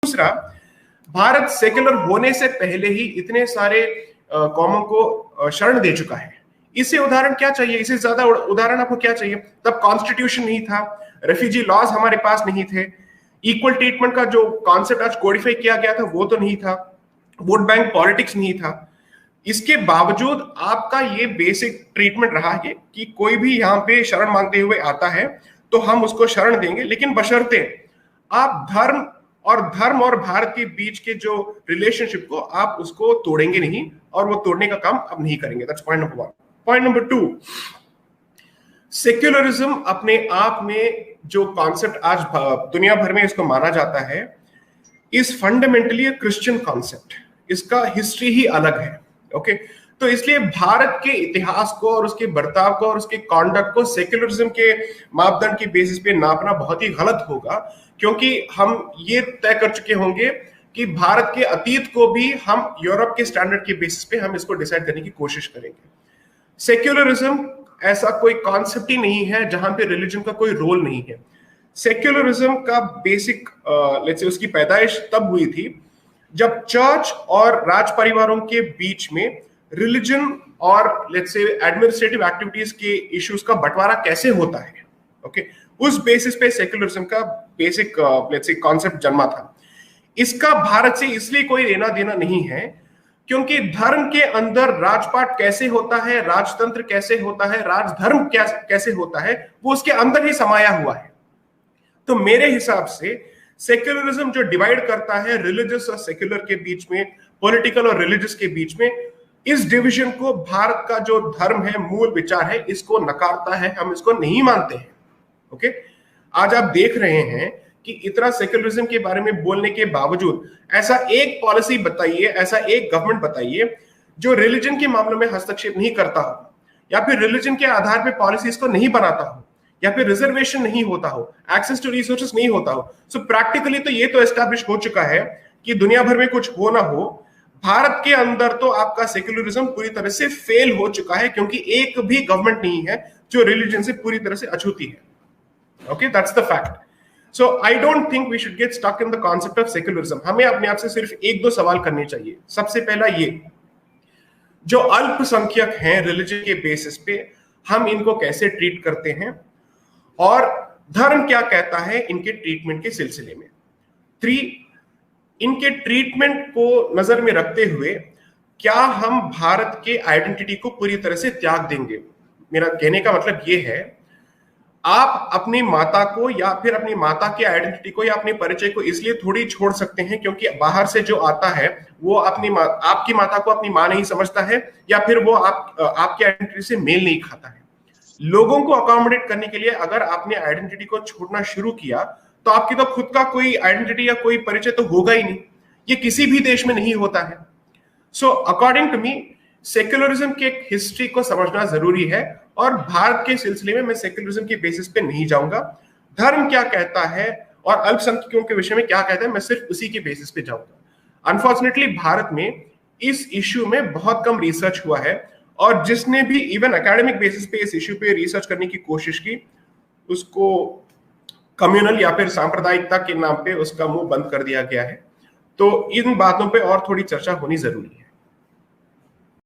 दूसरा, भारत सेक्युलर होने से पहले ही इतने सारे कौमों को शरण दे चुका है। इसे उदाहरण क्या चाहिए, इसे ज्यादा उदाहरण आपको क्या चाहिए? तब कॉन्स्टिट्यूशन नहीं था, रेफ्यूजी लॉज हमारे पास नहीं थे, इक्वल ट्रीटमेंट का जो कॉन्सेप्ट आज कोडिफाई किया गया था वो तो नहीं था, वोट बैंक पॉलिटिक्स नहीं था। इसके बावजूद आपका ये बेसिक ट्रीटमेंट रहा है कि कोई भी यहाँ पे शरण मांगते हुए आता है तो हम उसको शरण देंगे, लेकिन बशर्ते आप धर्म और भारत के बीच के जो रिलेशनशिप को आप उसको तोड़ेंगे नहीं, और वो तोड़ने का काम अब नहीं करेंगे। That's point number 1। Point number 2, secularism अपने आप में जो कॉन्सेप्ट आज दुनिया भर में इसको माना जाता है, इज फंडामेंटली क्रिश्चियन कॉन्सेप्ट। इसका हिस्ट्री ही अलग है। ओके, तो इसलिए भारत के इतिहास को और उसके बर्ताव को और उसके कॉन्डक्ट को सेक्युलरिज्म के मापदंड के बेसिस पे नापना बहुत ही गलत होगा, क्योंकि हम ये तय कर चुके होंगे कि भारत के अतीत को भी हम यूरोप के स्टैंडर्ड के बेसिस पे हम इसको डिसाइड करने की कोशिश करेंगे। सेक्युलरिज्म ऐसा कोई कॉन्सेप्ट ही नहीं है जहां पे रिलीजन का कोई रोल नहीं है। सेक्युलरिज्म का बेसिक लेट्स से उसकी पैदाइश तब हुई थी जब चर्च और राज परिवारों के बीच में रिलीजन और लेट्स से एडमिनिस्ट्रेटिव एक्टिविटीज के इश्यूज का बंटवारा कैसे होता है, ओके, उस बेसिस पे सेक्युलरिज्म का बेसिक लेट्स से कॉन्सेप्ट जन्मा था। इसका भारत से इसलिए कोई लेना देना नहीं है क्योंकि धर्म के अंदर राजपाट कैसे होता है, राजतंत्र कैसे होता है, राजधर्म कैसे होता है, वो उसके अंदर ही समाया हुआ है। तो मेरे हिसाब से सेक्युलरिज्म जो डिवाइड करता है रिलीजियस और सेक्युलर के बीच में, पॉलिटिकल और रिलीजियस के बीच में, इस डिवीजन को भारत का जो धर्म है, मूल विचार है, इसको नकारता है, हम इसको नहीं मानते हैं। ओके, आज आप देख रहे हैं कि इतना सेक्युलरिज्म के बारे में बोलने के बावजूद ऐसा एक पॉलिसी बताइए, ऐसा एक गवर्नमेंट बताइए जो रिलीजन के मामलों में हस्तक्षेप नहीं करता हो, या फिर रिलीजन के आधार पे पॉलिसीज को नहीं बनाता हो, या फिर रिजर्वेशन नहीं होता हो, एक्सेस टू रिसोर्सेज नहीं होता हो। सो प्रैक्टिकली तो ये तो एस्टैब्लिश हो चुका है कि दुनिया भर में कुछ हो ना हो, भारत के अंदर तो आपका सेक्युलरिज्म पूरी तरह से फेल हो चुका है, क्योंकि एक भी गवर्नमेंट नहीं है जो रिलीजन से पूरी तरह से अछूती है। Okay, that's the fact. So I don't think we should get stuck in the concept of secularism. हमें अपने आप से सिर्फ एक दो सवाल करने चाहिए। सबसे पहला ये, जो अल्पसंख्यक हैं रिलीजन के बेसिस पे, हम इनको कैसे ट्रीट करते हैं, और धर्म क्या कहता है इनके ट्रीटमेंट के सिलसिले में। 3, इनके ट्रीटमेंट को नजर में रखते हुए क्या हम भारत के आइडेंटिटी को पूरी तरह से त्याग देंगे। मेरा कहने का मतलब ये है, आप अपनी माता को या फिर अपनी माता के आइडेंटिटी को या अपने परिचय को इसलिए थोड़ी छोड़ सकते हैं क्योंकि बाहर से जो आता है वो आपकी माता को अपनी मां नहीं समझता है, या फिर वो आपकी आइडेंटिटी से मेल नहीं खाता है। लोगों को अकोमोडेट करने के लिए अगर आपने आइडेंटिटी को छोड़ना शुरू किया तो आपकी तो खुद का कोई आइडेंटिटी या कोई परिचय तो होगा ही नहीं। ये किसी भी देश में नहीं होता है। So according to me secularism के हिस्ट्री को समझना जरूरी है, और भारत के सिलसिले में मैं सेक्युलरिज्म के बेसिस पे नहीं जाऊंगा। धर्म क्या कहता है और अल्पसंख्यकों के विषय में क्या कहता है, मैं सिर्फ उसी के बेसिस पे जाऊंगा। अनफॉर्चुनेटली भारत में इस इश्यू में बहुत कम रिसर्च हुआ है, और जिसने भी इवन एकेडमिक बेसिस पे इस इश्यू पे रिसर्च करने की कोशिश की, उसको कम्युनल या फिर सांप्रदायिकता के नाम पे उसका मुंह बंद कर दिया गया है। तो इन बातों पे और थोड़ी चर्चा होनी जरूरी है।